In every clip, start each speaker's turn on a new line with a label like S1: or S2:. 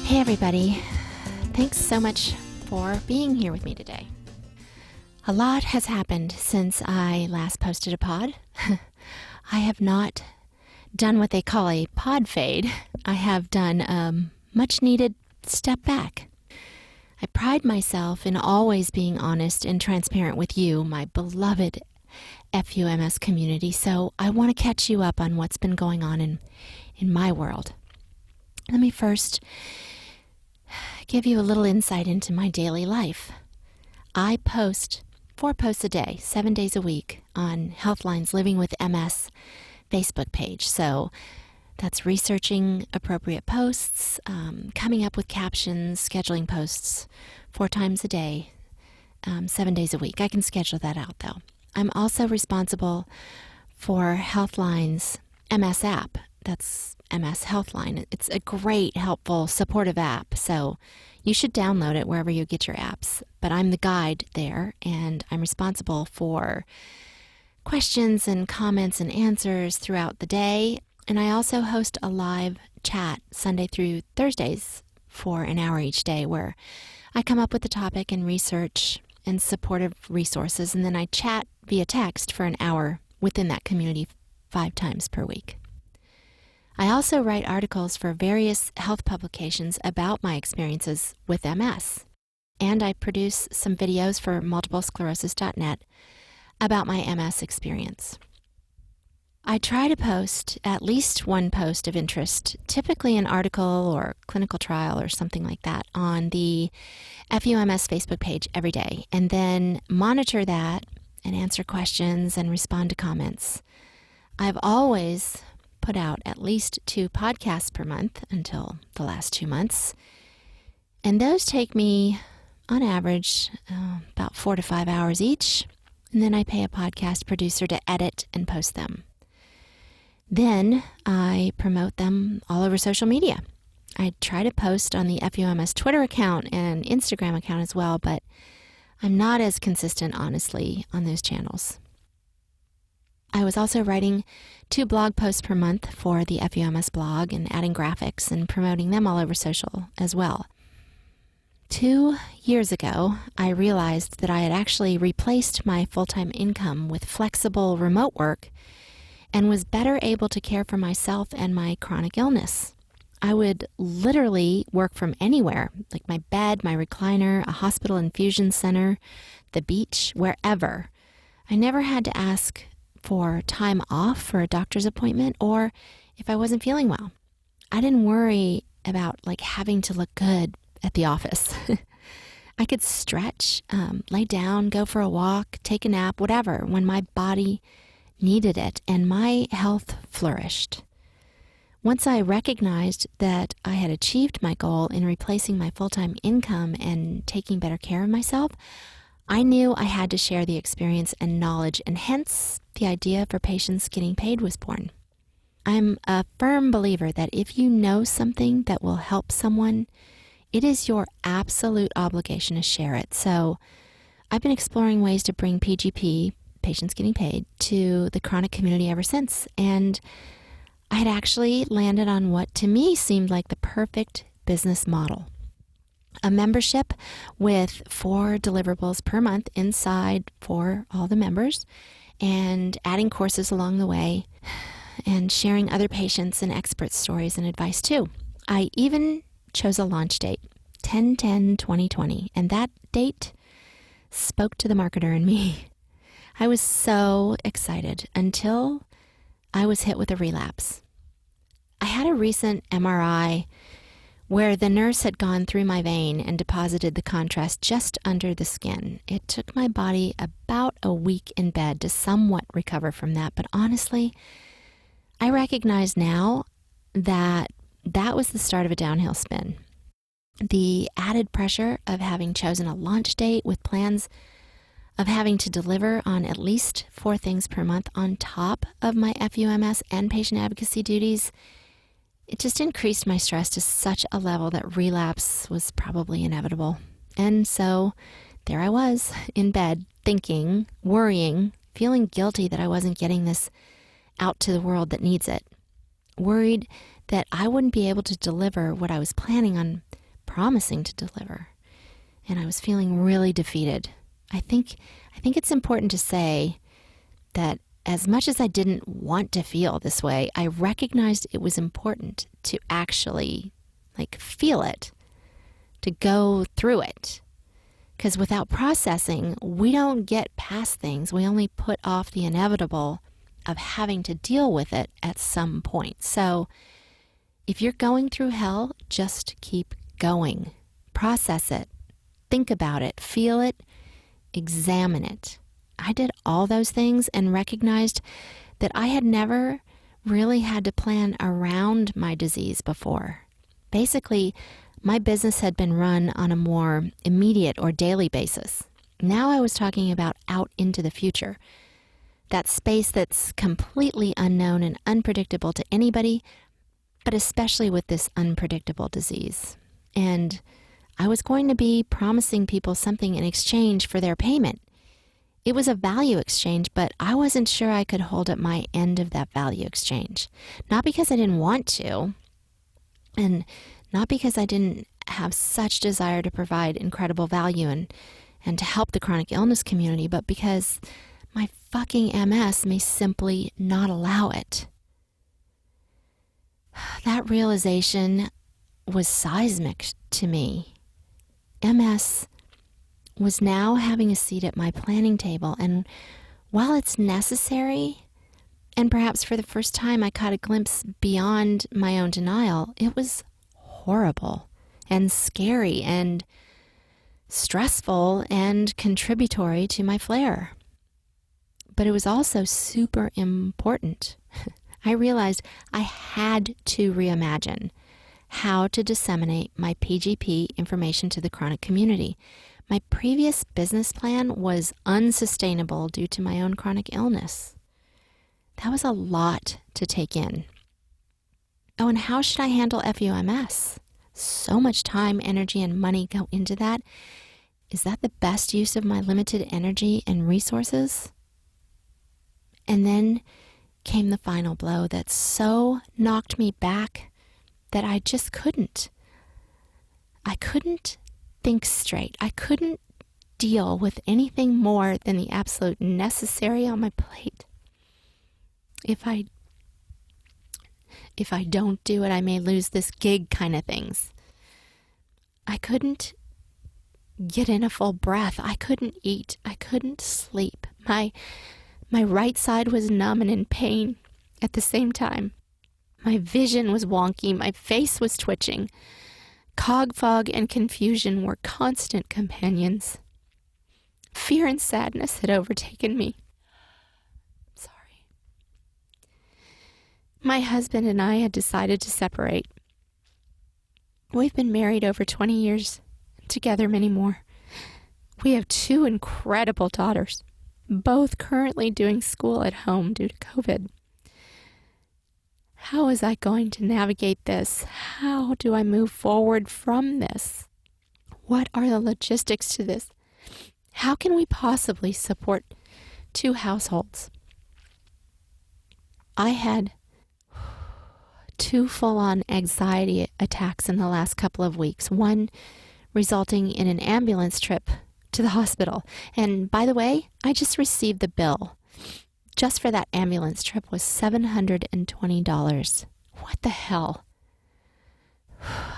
S1: Hey everybody, thanks so much for being here with me today. A lot has happened since I last posted a pod. I have not done what they call a pod fade. I have done a much needed step back. I pride myself in always being honest and transparent with you, my beloved FUMS community, so I want to catch you up on what's been going on in my world. Let me first give you a little insight into my daily life. I post 4 posts a day, 7 days a week on Healthline's Living with MS Facebook page. So that's researching appropriate posts, coming up with captions, scheduling posts 4 times a day, 7 days a week. I can schedule that out though. I'm also responsible for Healthline's MS app. That's MS Healthline. It's a great, helpful, supportive app, so you should download it wherever you get your apps. But I'm the guide there, and I'm responsible for questions and comments and answers throughout the day. And I also host a live chat Sunday through Thursdays for an hour each day where I come up with the topic and research and supportive resources, and then I chat via text for an hour within that community 5 times per week. I also write articles for various health publications about my experiences with MS, and I produce some videos for multiplesclerosis.net about my MS experience. I try to post at least one post of interest, typically an article or clinical trial or something like that, on the FUMS Facebook page every day, and then monitor that and answer questions and respond to comments. I've always put out at least 2 podcasts per month until the last 2 months. And those take me, on average, about 4 to 5 hours each. And then I pay a podcast producer to edit and post them. Then I promote them all over social media. I try to post on the FUMS Twitter account and Instagram account as well, but I'm not as consistent, honestly, on those channels. I was also writing 2 blog posts per month for the FUMS blog and adding graphics and promoting them all over social as well. 2 years ago, I realized that I had actually replaced my full-time income with flexible remote work and was better able to care for myself and my chronic illness. I would literally work from anywhere, like my bed, my recliner, a hospital infusion center, the beach, wherever. I never had to ask for time off for a doctor's appointment or if I wasn't feeling well. I didn't worry about having to look good at the office. I could stretch, lay down, go for a walk, take a nap, whatever, when my body needed it, and my health flourished. Once I recognized that I had achieved my goal in replacing my full-time income and taking better care of myself, I knew I had to share the experience and knowledge, and hence the idea for Patients Getting Paid was born. I'm a firm believer that if you know something that will help someone, it is your absolute obligation to share it. So I've been exploring ways to bring PGP, Patients Getting Paid, to the chronic community ever since, and I had actually landed on what to me seemed like the perfect business model. A membership with 4 deliverables per month inside for all the members, and adding courses along the way, and sharing other patients and expert stories and advice too. I even chose a launch date, 10/10/2020, and that date spoke to the marketer in me. I was so excited until I was hit with a relapse. I had a recent MRI where the nurse had gone through my vein and deposited the contrast just under the skin. It took my body about a week in bed to somewhat recover from that, but honestly, I recognize now that that was the start of a downhill spin. The added pressure of having chosen a launch date with plans of having to deliver on at least 4 things per month on top of my FUMS and patient advocacy duties, it just increased my stress to such a level that relapse was probably inevitable. And so there I was in bed thinking, worrying, feeling guilty that I wasn't getting this out to the world that needs it. Worried that I wouldn't be able to deliver what I was planning on promising to deliver. And I was feeling really defeated. I think it's important to say that as much as I didn't want to feel this way, I recognized it was important to actually feel it, to go through it. Because without processing, we don't get past things. We only put off the inevitable of having to deal with it at some point. So if you're going through hell, just keep going. Process it. Think about it. Feel it. Examine it. I did all those things and recognized that I had never really had to plan around my disease before. Basically, my business had been run on a more immediate or daily basis. Now I was talking about out into the future. That space that's completely unknown and unpredictable to anybody, but especially with this unpredictable disease. And I was going to be promising people something in exchange for their payment. It was a value exchange, but I wasn't sure I could hold up my end of that value exchange. Not because I didn't want to, and not because I didn't have such desire to provide incredible value and to help the chronic illness community, but because my fucking MS may simply not allow it. That realization was seismic to me. MS was now having a seat at my planning table, and while it's necessary, and perhaps for the first time I caught a glimpse beyond my own denial, it was horrible and scary and stressful and contributory to my flare. But it was also super important. I realized I had to reimagine how to disseminate my PGP information to the chronic community. My previous business plan was unsustainable due to my own chronic illness. That was a lot to take in. Oh, and how should I handle FUMS? So much time, energy, and money go into that. Is that the best use of my limited energy and resources? And then came the final blow that so knocked me back that I just couldn't. I couldn't think straight. I couldn't deal with anything more than the absolute necessary on my plate. If I don't do it, I may lose this gig kind of things. I couldn't get in a full breath. I couldn't eat. I couldn't sleep. My right side was numb and in pain at the same time. My vision was wonky. My face was twitching. Cog fog and confusion were constant companions. Fear and sadness had overtaken me. Sorry. My husband and I had decided to separate. We've been married over 20 years, together many more. We have 2 incredible daughters, both currently doing school at home due to COVID. How was I going to navigate this? How do I move forward from this? What are the logistics to this? How can we possibly support 2 households? I had 2 full-on anxiety attacks in the last couple of weeks, one resulting in an ambulance trip to the hospital. And by the way, I just received the bill. Just for that ambulance trip was $720. What the hell?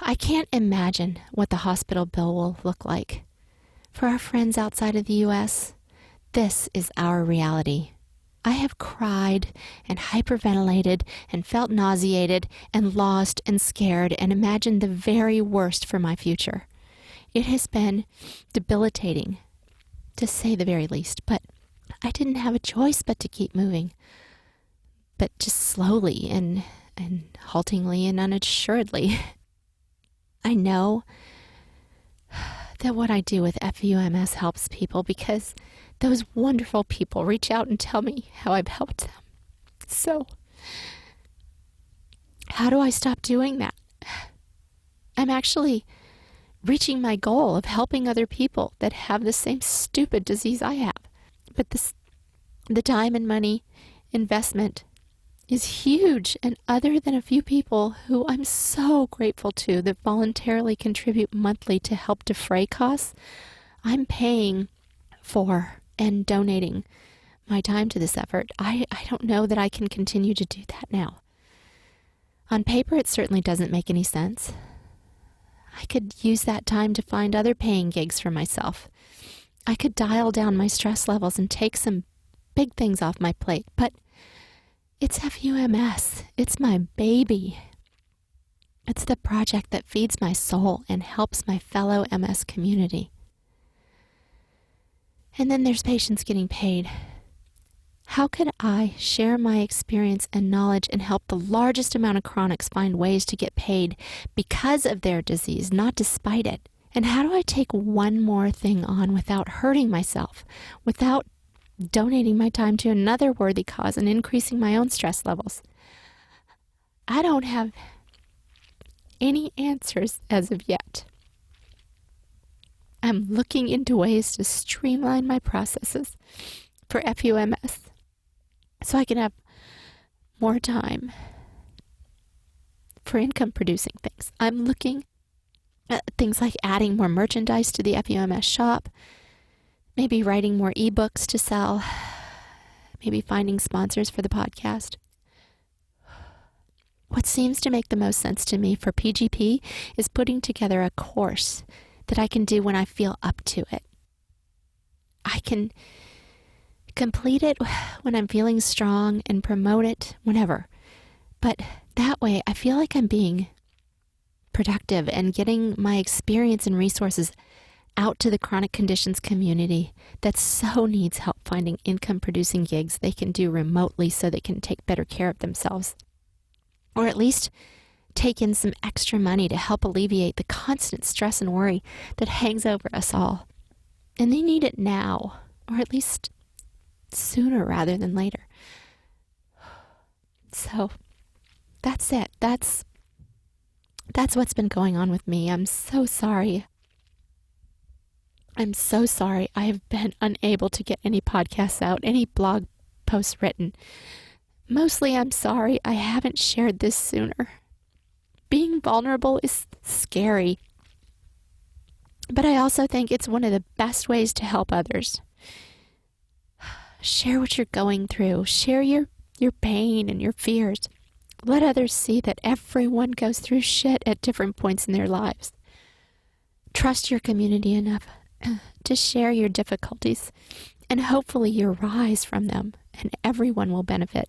S1: I can't imagine what the hospital bill will look like. For our friends outside of the U.S., this is our reality. I have cried and hyperventilated and felt nauseated and lost and scared and imagined the very worst for my future. It has been debilitating, to say the very least, but I didn't have a choice but to keep moving. But just slowly and haltingly and unassuredly. I know that what I do with FUMS helps people because those wonderful people reach out and tell me how I've helped them. So, how do I stop doing that? I'm actually reaching my goal of helping other people that have the same stupid disease I have. But the time and money investment is huge. And other than a few people who I'm so grateful to that voluntarily contribute monthly to help defray costs, I'm paying for and donating my time to this effort. I don't know that I can continue to do that now. On paper, it certainly doesn't make any sense. I could use that time to find other paying gigs for myself. I could dial down my stress levels and take some big things off my plate, but it's FUMS. It's my baby. It's the project that feeds my soul and helps my fellow MS community. And then there's patients getting paid. How could I share my experience and knowledge and help the largest amount of chronics find ways to get paid because of their disease, not despite it? And how do I take one more thing on without hurting myself, without donating my time to another worthy cause and increasing my own stress levels? I don't have any answers as of yet. I'm looking into ways to streamline my processes for FUMS so I can have more time for income producing things. I'm looking at things like adding more merchandise to the FUMS shop, maybe writing more ebooks to sell, maybe finding sponsors for the podcast. What seems to make the most sense to me for PGP is putting together a course that I can do when I feel up to it. I can complete it when I'm feeling strong and promote it whenever. But that way, I feel like I'm being productive and getting my experience and resources out to the chronic conditions community that so needs help finding income-producing gigs they can do remotely so they can take better care of themselves. Or at least take in some extra money to help alleviate the constant stress and worry that hangs over us all. And they need it now, or at least sooner rather than later. So that's it. That's what's been going on with me. I'm so sorry. I'm so sorry I have been unable to get any podcasts out, any blog posts written. Mostly I'm sorry I haven't shared this sooner. Being vulnerable is scary, but I also think it's one of the best ways to help others. Share what you're going through. Share your pain and your fears. Let others see that everyone goes through shit at different points in their lives. Trust your community enough to share your difficulties, and hopefully you'll rise from them, and everyone will benefit.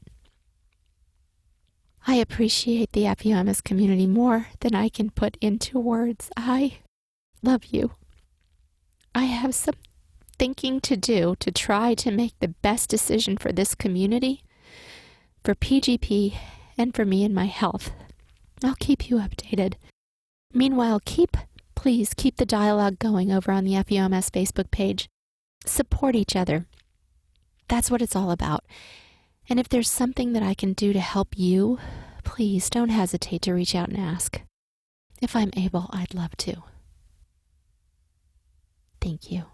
S1: I appreciate the FUMS community more than I can put into words. I love you. I have some thinking to do to try to make the best decision for this community, for PGP, and for me and my health. I'll keep you updated. Meanwhile, please keep the dialogue going over on the FUMS Facebook page. Support each other. That's what it's all about. And if there's something that I can do to help you, please don't hesitate to reach out and ask. If I'm able, I'd love to. Thank you.